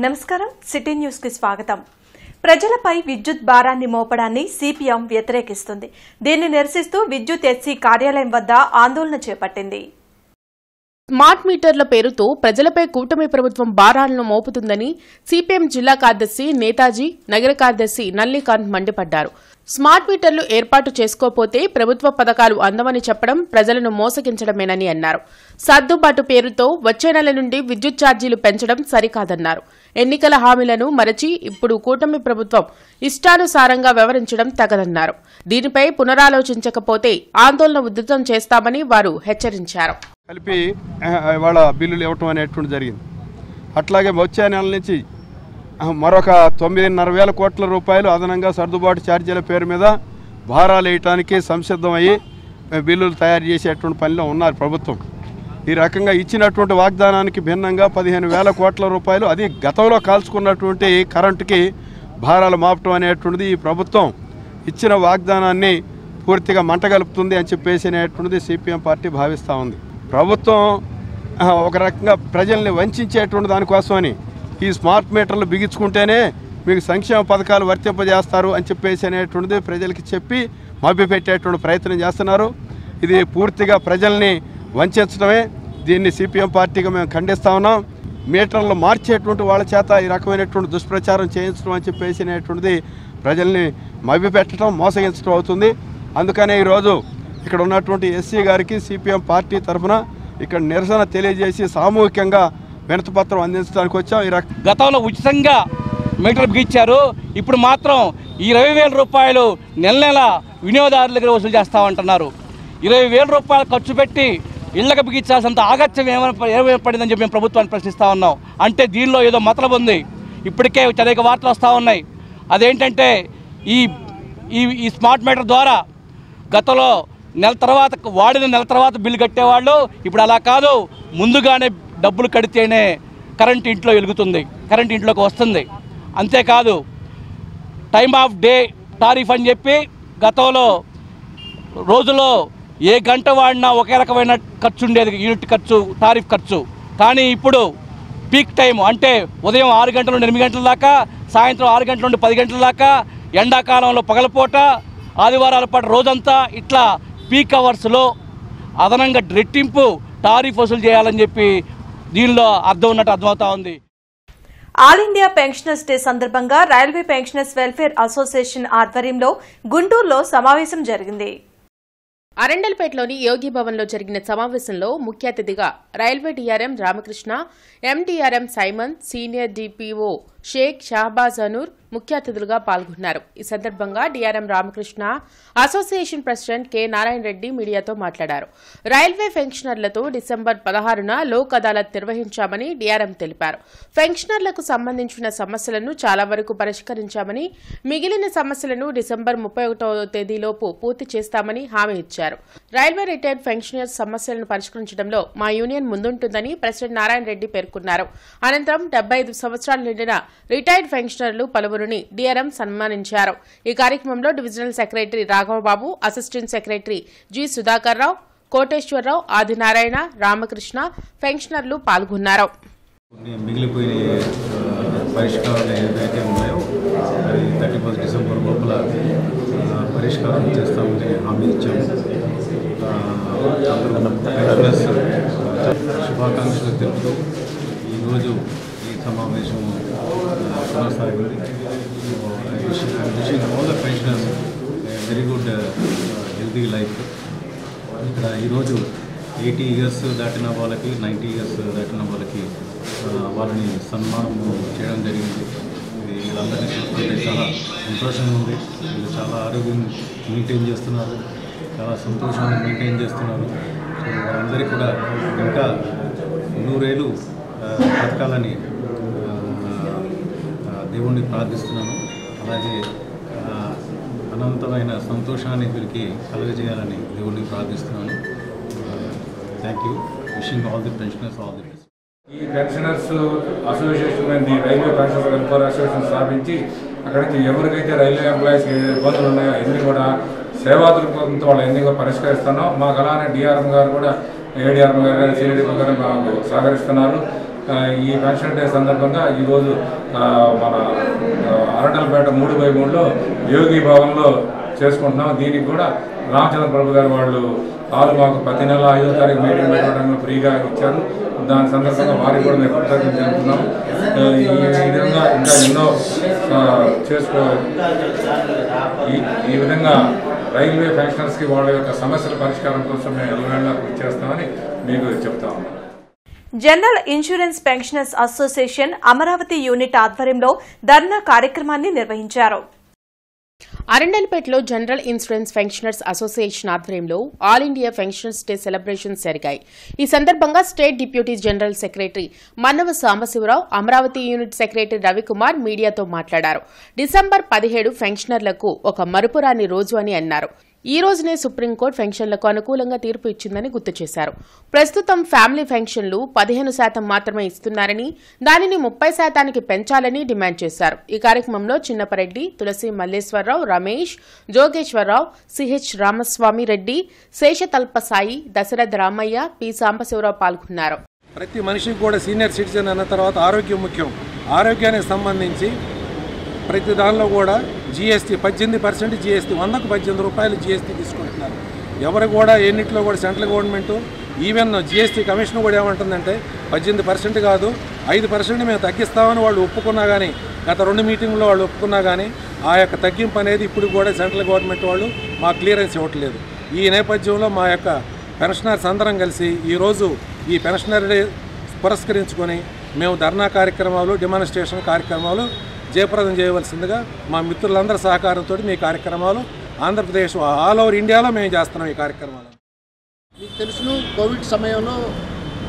నమస్కారం city news కి స్వాగతం. ప్రజలపై విద్యుత్ భారాన్ని మోపడాన్ని సిపిఎం వ్యతిరేకిస్తుంది. దీన్ని నిరసిస్తూ విద్యుత్ ఎస్సీ కార్యాలయం వద్ద ఆందోళన చేపట్టింది. స్మార్ట్ మీటర్ల పేరుతో ప్రజలపై కూటమి ప్రభుత్వం భారాలను మోపుతుందని సిపిఎం జిల్లా కార్యదర్శి నేతాజీ, నగర కార్యదర్శి నల్లికాంత్ మండిపడ్డారు. స్మార్ట్ మీటర్లు ఏర్పాటు చేసుకోకపోతే ప్రభుత్వ పథకాలు అందమని చెప్పడం ప్రజలను మోసగించడమేనని అన్నారు. సర్దుబాటు పేరుతో వచ్చే నెల నుండి విద్యుత్ ఛార్జీలు పెంచడం సరికాదన్నారు. ఎన్నికల హామీలను మరచి ఇప్పుడు కూటమి ప్రభుత్వం ఇష్టానుసారంగా వ్యవహరించడం తగదన్నారు. దీనిపై పునరాలోచించకపోతే ఆందోళన ఉధృతం చేస్తామని వారు హెచ్చరించారు. కలిపి వాళ్ళ బిల్లులు ఇవ్వటం అనేటువంటి జరిగింది. అట్లాగే వచ్చే నెల నుంచి మరొక 9,500,000 కోట్ల రూపాయలు అదనంగా సర్దుబాటు ఛార్జీల పేరు మీద భారాలు వేయటానికి సంసిద్ధమయ్యి బిల్లులు తయారు చేసేటువంటి పనిలో ఉన్నారు ప్రభుత్వం. ఈ రకంగా ఇచ్చినటువంటి వాగ్దానానికి భిన్నంగా 15,000 కోట్ల రూపాయలు, అది గతంలో కాల్చుకున్నటువంటి కరెంటుకి భారాలు మాపటం అనేటువంటిది ఈ ప్రభుత్వం ఇచ్చిన వాగ్దానాన్ని పూర్తిగా మంటగలుపుతుంది అని చెప్పేసి అనేటువంటిది సిపిఎం పార్టీ భావిస్తూ ఉంది. ప్రభుత్వం ఒక రకంగా ప్రజల్ని వంచేటువంటి దానికోసమని ఈ స్మార్ట్ మీటర్లు బిగించుకుంటేనే మీకు సంక్షేమ పథకాలు వర్తింపజేస్తారు అని చెప్పేసి అనేటువంటిది ప్రజలకి చెప్పి మభ్యపెట్టేటువంటి ప్రయత్నం చేస్తున్నారు. ఇది పూర్తిగా ప్రజల్ని వంచడమే. దీన్ని సిపిఎం పార్టీగా మేము ఖండిస్తూ ఉన్నాం. మీటర్లు మార్చేటువంటి వాళ్ళ చేత ఈ రకమైనటువంటి దుష్ప్రచారం చేయించడం అని చెప్పేసి అనేటువంటిది ప్రజల్ని మభ్యపెట్టడం, మోసగించడం అవుతుంది. అందుకనే ఈరోజు ఇక్కడ ఉన్నటువంటి ఎస్సీ గారికి సిపిఎం పార్టీ తరఫున ఇక్కడ నిరసన తెలియజేసి సామూహికంగా వినతిపత్రం అందించడానికి వచ్చాం. గతంలో ఉచితంగా మీటర్ బిగించారు. ఇప్పుడు మాత్రం 20,000 రూపాయలు నెల నెల వినియోగదారుల దగ్గర వసూలు చేస్తామంటున్నారు. 20,000 రూపాయలు ఖర్చు పెట్టి ఇళ్లకు బిగించాల్సినంత ఆగత్యం ఏమైనా పడిందని చెప్పి మేము ప్రభుత్వాన్ని ప్రశ్నిస్తూ ఉన్నాం. అంటే దీనిలో ఏదో మతలబు ఉంది. ఇప్పటికే అనేక వార్తలు వస్తూ ఉన్నాయి. అదేంటంటే ఈ స్మార్ట్ మీటర్ ద్వారా గతంలో వాడిన నెల తర్వాత బిల్లు కట్టేవాళ్ళు ఇప్పుడు అలా కాదు, ముందుగానే డబ్బులు కడితేనే కరెంట్ ఇంట్లో వెలుగుతుంది, కరెంట్ ఇంట్లోకి వస్తుంది. అంతేకాదు టైమ్ ఆఫ్ డే టారిఫ్ అని చెప్పి గతంలో రోజులో ఏ గంట వాడినా ఒకే రకమైన ఖర్చు ఉండేది, యూనిట్ ఖర్చు, టారిఫ్ ఖర్చు. కానీ ఇప్పుడు పీక్ టైం అంటే ఉదయం 6 గంటల నుండి 8 గంటల దాకా, సాయంత్రం 6 గంటల నుండి 10 గంటల దాకా, ఎండాకాలంలో పగలపూట, ఆదివారాల పాటు రోజంతా ఇట్లా పీక్ అవర్స్లో అదనంగా రెట్టింపు టారిఫ్ వసూలు చేయాలని చెప్పి దీనిలో అర్థం ఉన్నట్టు అర్థమవుతా ఉంది. ఆల్ ఇండియా పెన్షనర్స్ డే సందర్భంగా రైల్వే పెన్షనర్స్ వెల్ఫేర్ అసోసియేషన్ ఆధ్వర్యంలో గుంటూరులో సమావేశం జరిగింది. అరండల్పేటలోని యోగి భవన్లో జరిగిన సమావేశంలో ముఖ్య అతిథిగా railway DRM Ramakrishna, ADRM Simon, senior DPO Sheikh Shahbaz Anoor ముఖ్య అతిథులుగా పాల్గొన్నారు. ఈ సందర్భంగా DRM Ramakrishna, association president K Narayana Reddy మీడియాతో మాట్లాడారు. రైల్వే పెన్షనర్లతో డిసెంబర్ 16న లోక్ అదాలత్ నిర్వహించామని డీఆర్ఎం తెలిపారు. పెన్షనర్లకు సంబంధించిన సమస్యలను చాలా వరకు పరిష్కరించామని, మిగిలిన సమస్యలను డిసెంబర్ 31వ తేదీలోపు పూర్తి చేస్తామని హామీ ఇచ్చారు. రైల్వే రిటైర్డ్ పెన్షనర్స్ సమస్యలను పరిష్కరించడంలో మా యూనియన్ ముందుంటుందని ప్రెసిడెంట్ నారాయణ రెడ్డి పేర్కొన్నారు. అనంతరం 75 సంవత్సరాలు నిండిన రిటైర్డ్ పెన్షనర్లు పలువురిని డీఆర్ఎం సన్మానించారు. ఈ కార్యక్రమంలో divisional secretary Raghavababu, assistant secretary G Sudhakar Rao, Koteswararao, Adinarayana, Ramakrishna, పెన్షనర్లు పాల్గొన్నారు. మిగిలిపోయిన పరిష్కారాలు ఏదైతే ఉన్నాయో అది 31 డిసెంబర్ లోపల పరిష్కారం చేస్తామని హామీ ఇచ్చాము. శుభాకాంక్షలు తెలుపుతూ ఈరోజు ఈ సమావేశం కొనసాగింది. Wishing all the pensioners very good healthy life. ఇక్కడ ఈరోజు 80 ఇయర్స్ దాటిన వాళ్ళకి, 90 ఇయర్స్ దాటిన వాళ్ళకి వాళ్ళని సన్మానం చేయడం జరిగింది. వీళ్ళందరినీ చూస్తుంటే చాలా సంతోషంగా ఉంది. వీళ్ళు చాలా ఆరోగ్యం మెయింటైన్ చేస్తున్నారు, చాలా సంతోషాన్ని మెయింటైన్ చేస్తున్నారు. సో వాళ్ళందరికీ కూడా ఇంకా 100 ఏళ్ళు బతకాలని దేవుణ్ణి ప్రార్థిస్తున్నాను. అలాగే అనంతమైన సంతోషాన్ని వీరికి కలుగజేయాలని దేవుణ్ణి ప్రార్థిస్తున్నాను. Thank you. Wishing all the pensioners all the best. ఈ పెన్షనర్స్ అసోసియేషన్ అనేది రైల్వే పెన్షనర్స్ వెల్ఫేర్ అసోసియేషన్ స్థాపించి అక్కడి నుంచి ఎవరికైతే రైల్వే ఎంప్లాయీస్ ఇబ్బందులు ఉన్నాయో అన్నీ కూడా సేవా దృక్పథంతో వాళ్ళు ఎన్ని కూడా పరిష్కరిస్తున్నాం. మాకు అలానే డిఆర్ఎం గారు కూడా, ఏడీఆర్ఎం గారు కానీ, సిఐడిఎం గారు మాకు సహకరిస్తున్నారు. ఈ పెన్షన్ డే సందర్భంగా ఈరోజు మన అరండల్పేట 3/3లో యోగి భవన్లో చేసుకుంటున్నాం. దీనికి కూడా రామచంద్ర ప్రభు గారు వాళ్ళు మాకు ప్రతి నెల 5వ తారీఖు మీటింగ్ పెట్టడానికి ఫ్రీగా ఇచ్చారు. దాని సందర్భంగా వారికి కూడా మేము కృతజ్ఞతలు చెబుతున్నాం. ఈ విధంగా ఇంకా ఎన్నో ఈ విధంగా రైల్వే పెన్షనర్స్కి వాళ్ళ యొక్క సమస్యల పరిష్కారం కోసం మేము ఎల్లవేళలా కృషి చేస్తామని మీకు చెప్తా ఉన్నాం. General insurance pensioners association Amaravati unit ఆధ్వర్యంలో ధర్నా కార్యక్రమాన్ని నిర్వహించారు. అరండల్పేటలో జనరల్ ఇన్సూరెన్స్ పెన్షనర్స్ అసోసియేషన్ ఆధ్వర్యంలో all India pensioners day celebrations జరిగాయి. ఈ సందర్భంగా state deputy general secretary Mannava Sambasivarao, Amaravati unit secretary Ravikumar మీడియాతో మాట్లాడారు. డిసెంబర్ 17 పెన్షనర్లకు ఒక మరుపురాని రోజు అని అన్నారు. ఈ రోజునే సుప్రీంకోర్టు పెన్షన్లకు అనుకూలంగా తీర్పు ఇచ్చిందని గుర్తు చేశారు. ప్రస్తుతం ఫ్యామిలీ పెన్షన్లు 15% మాత్రమే ఇస్తున్నారని, దానిని 30% పెంచాలని డిమాండ్ చేశారు. ఈ కార్యక్రమంలో చిన్నపరెడ్డి, తులసి మల్లేశ్వరరావు, రమేష్, జోగేశ్వరరావు, సిహెచ్ రామస్వామి రెడ్డి, శేషతల్ప సాయి, దశరథ రామయ్య, పి సాంబశివరావు పాల్గొన్నారు. ప్రతి మనిషికి కూడా సీనియర్ సిటిజన్ అన్న తర్వాత ఆరోగ్యం ముఖ్యం. ఆరోగ్యానికి సంబంధించి ప్రతి దానిలో కూడా జీఎస్టీ 18% జీఎస్టీ, 100కు 18 రూపాయలు జీఎస్టీ తీసుకుంటున్నారు. ఎవరు కూడా ఎన్నింటిలో కూడా central government even GST commission కూడా ఏమంటుందంటే 18% కాదు 5% మేము తగ్గిస్తామని వాళ్ళు ఒప్పుకున్నా కానీ, గత 2 మీటింగ్లో వాళ్ళు ఒప్పుకున్నా కానీ ఆ యొక్క తగ్గింపు అనేది ఇప్పుడు కూడా సెంట్రల్ గవర్నమెంట్ వాళ్ళు మా క్లియరెన్స్ ఇవ్వట్లేదు. ఈ నేపథ్యంలో మా యొక్క పెన్షనర్స్ అందరం కలిసి ఈరోజు ఈ పెన్షనర్ డే పురస్కరించుకొని మేము ధర్నా కార్యక్రమాలు, డెమాన్స్ట్రేషన్ కార్యక్రమాలు జయప్రదం చేయవలసిందిగా మా మిత్రులందరి సహకారంతో మీ కార్యక్రమాలు ఆంధ్రప్రదేశ్ ఆల్ ఓవర్ ఇండియాలో మేము చేస్తున్నాం. ఈ కార్యక్రమాలు మీకు తెలుసును, కోవిడ్ సమయంలో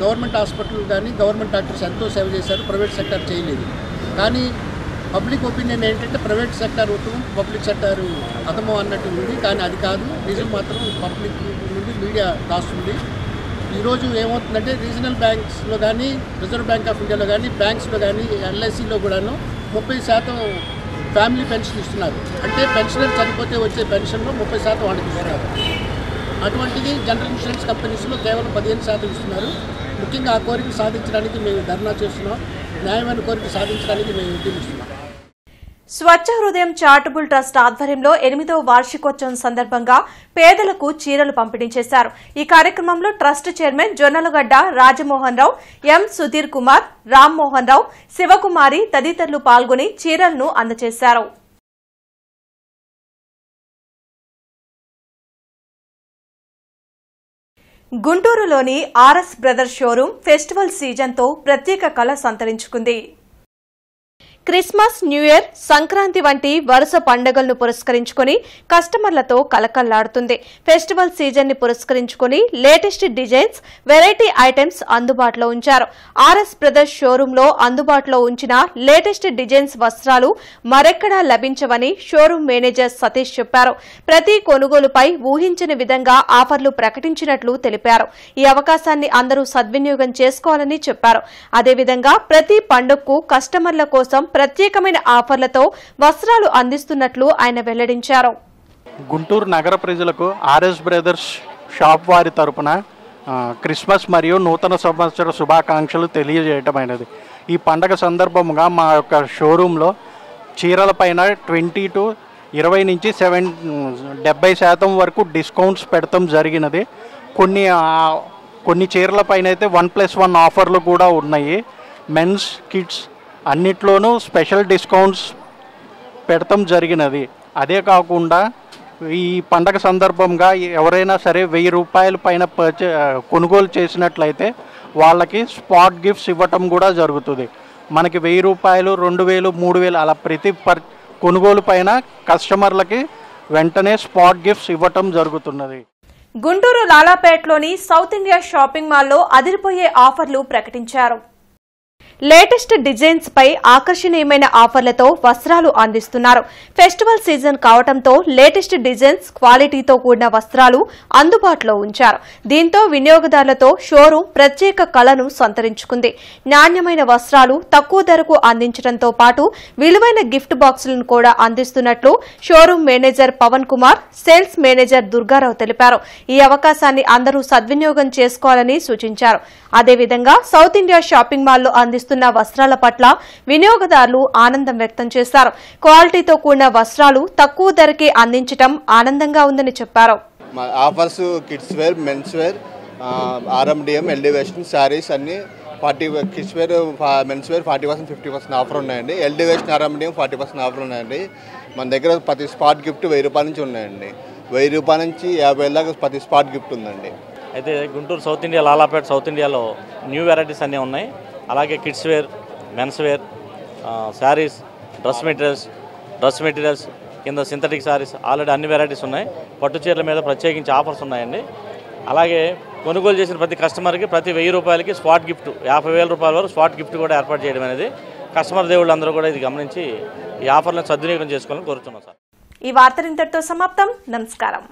గవర్నమెంట్ హాస్పిటల్ కానీ గవర్నమెంట్ డాక్టర్స్ ఎంతో సేవ చేశారు, ప్రైవేట్ సెక్టర్ చేయలేదు. కానీ పబ్లిక్ ఒపీనియన్ ఏంటంటే ప్రైవేట్ సెక్టర్ ఉత్తమం, పబ్లిక్ సెక్టర్ అతమం అన్నట్టు ఉంది. కానీ అది కాదు, నిజం మాత్రం పబ్లిక్ నుండి మీడియా రాస్తుంది. ఈరోజు ఏమవుతుందంటే రీజనల్ బ్యాంక్స్లో కానీ, రిజర్వ్ బ్యాంక్ ఆఫ్ ఇండియాలో కానీ, బ్యాంక్స్లో కానీ, ఎల్ఐసిలో కూడాను 30% ఫ్యామిలీ పెన్షన్ ఇస్తున్నారు. అంటే పెన్షనర్ చనిపోతే వచ్చే పెన్షన్లో 30% వాళ్ళకి ఇస్తున్నారు. అటువంటిది జనరల్ ఇన్సూరెన్స్ కంపెనీస్లో కేవలం 15% ఇస్తున్నారు. ముఖ్యంగా ఆ కోరిక సాధించడానికి మేము ధర్నా చేస్తున్నాం. న్యాయమైన కోరిక సాధించడానికి మేము ఉద్యమిస్తున్నాం. స్వచ్ఛ హృదయం చారిటబుల్ ట్రస్ట్ ఆధ్వర్యంలో 8వ వార్షికోత్సవం సందర్భంగా పేదలకు చీరలు పంపిణీ చేశారు. ఈ కార్యక్రమంలో ట్రస్ట్ చైర్మన్ జొన్నలగడ్డ రాజమోహన్ రావు, ఎం సుధీర్ కుమార్, రామ్మోహన్ రావు, శివకుమారి తదితరులు పాల్గొని చీరలను అందజేశారు. గుంటూరులోని ఆర్ఎస్ బ్రదర్స్ షోరూం ఫెస్టివల్ సీజన్తో ప్రత్యేక కళ సంతరించుకుంది. క్రిస్మస్, న్యూ ఇయర్, సంక్రాంతి వంటి వరుస పండుగలను పురస్కరించుకుని కస్టమర్లతో కలకల్లాడుతుంది. ఫెస్టివల్ సీజన్ ని పురస్కరించుకుని లేటెస్ట్ డిజైన్స్, వెరైటీ ఐటమ్స్ అందుబాటులో ఉంచారు. ఆర్ఎస్ బ్రదర్స్ షోరూమ్ లో అందుబాటులో ఉంచిన లేటెస్ట్ డిజైన్స్ వస్త్రాలు మరెక్కడా లభించవని షోరూమ్ మేనేజర్ సతీష్ చెప్పారు. ప్రతి కొనుగోలుపై ఊహించని విధంగా ఆఫర్లు ప్రకటించినట్లు తెలిపారు. ఈ అవకాశాన్ని అందరూ సద్వినియోగం చేసుకోవాలని చెప్పారు. అదేవిధంగా ప్రతి పండుగకు కస్టమర్ల కోసం ప్రత్యేకమైన ఆఫర్లతో వస్త్రాలు అందిస్తున్నట్లు ఆయన వెల్లడించారు. గుంటూరు నగర ప్రజలకు ఆర్ఎస్ బ్రదర్స్ షాప్ వారి తరపున క్రిస్మస్ మరియు నూతన సంవత్సర శుభాకాంక్షలు తెలియజేయటమైనది. ఈ పండగ సందర్భంగా మా యొక్క షోరూంలో చీరలపైన 20 to 20 నుంచి 70% వరకు డిస్కౌంట్స్ పెడతాం జరిగినది. కొన్ని చీరలపైన అయితే 1+1 ఆఫర్లు కూడా ఉన్నాయి. మెన్స్, కిడ్స్ అన్నిట్లోనూ స్పెషల్ డిస్కౌంట్స్ పెడతాం జరిగినది. అదే కాకుండా ఈ పండగ సందర్భంగా ఎవరైనా సరే 1000 రూపాయల పైన కొనుగోలు చేసినట్లయితే వాళ్ళకి స్పాట్ గిఫ్ట్స్ ఇవ్వటం కూడా జరుగుతుంది. మనకి 1000 రూపాయలు, 2000, 3000 అలా ప్రతి కొనుగోలు పైన కస్టమర్లకి వెంటనే స్పాట్ గిఫ్ట్స్ ఇవ్వటం జరుగుతున్నది. గుంటూరు లాలాపేటలోని సౌత్ ఇండియా షాపింగ్ మాల్లో అదిరిపోయే ఆఫర్లు ప్రకటించారు. లేటెస్ట్ డిజైన్స్ పై ఆకర్షణీయమైన ఆఫర్లతో వస్త్రాలు అందిస్తున్నారు. ఫెస్టివల్ సీజన్ కావడంతో లేటెస్ట్ డిజైన్స్, క్వాలిటీతో కూడిన వస్త్రాలు అందుబాటులో ఉంచారు. దీంతో వినియోగదారులతో షోరూం ప్రత్యేక కళను సంతరించుకుంది. నాణ్యమైన వస్త్రాలు తక్కువ ధరకు అందించడంతో పాటు విలువైన గిఫ్ట్ బాక్సులను కూడా అందిస్తున్నట్లు showroom manager Pavan Kumar, sales manager Durgarao తెలిపారు. ఈ అవకాశాన్ని అందరూ సద్వినియోగం చేసుకోవాలని సూచించారు. అదేవిధంగా సౌత్ ఇండియా షాపింగ్ మాల్లో అందిస్తున్న వస్త్రాల పట్ల వినియోగదారులు ఆనందం వ్యక్తం చేశారు. క్వాలిటీతో కూడిన వస్త్రాలు తక్కువ ధరకే అందించడం ఆనందంగా ఉందని చెప్పారు. Offers kids wear, men's wear, RMDM, ఎల్డివేషన్ శారీస్ అన్ని 40 kids wear, men's wear 40%, 50% offer ఉన్నాయండి. ఎల్డివేషన్, ఆర్ఎండిఎం 40% ఆఫర్ ఉన్నాయండి. మన దగ్గర ప్రతి స్పాట్ గిఫ్ట్ 1000 రూపాయల నుంచి ఉన్నాయండి. 1000 రూపాయల నుంచి 50,000 దాకా ప్రతి స్పాట్ గిఫ్ట్ ఉందండి. అయితే Guntur south India, Lalapet south ఇండియాలో న్యూ వెరైటీస్ అన్నీ ఉన్నాయి. అలాగే kids wear, men's wear, saris, dress materials కింద సింథటిక్ శారీస్ ఆల్రెడీ అన్ని వెరైటీస్ ఉన్నాయి. పట్టు చీరల మీద ప్రత్యేకించి ఆఫర్స్ ఉన్నాయండి. అలాగే కొనుగోలు చేసిన ప్రతి కస్టమర్కి ప్రతి 1000 రూపాయలకి స్పాట్ గిఫ్ట్, 50,000 రూపాయల వరకు స్పాట్ గిఫ్ట్ కూడా ఏర్పాటు చేయడం అనేది కస్టమర్ దేవుళ్ళందరూ కూడా ఇది గమనించి ఈ ఆఫర్లను సద్వినియోగం చేసుకోవాలని కోరుతున్నాం సార్. ఈ వార్తలు ఇంతటితో సమాప్తం. నమస్కారం.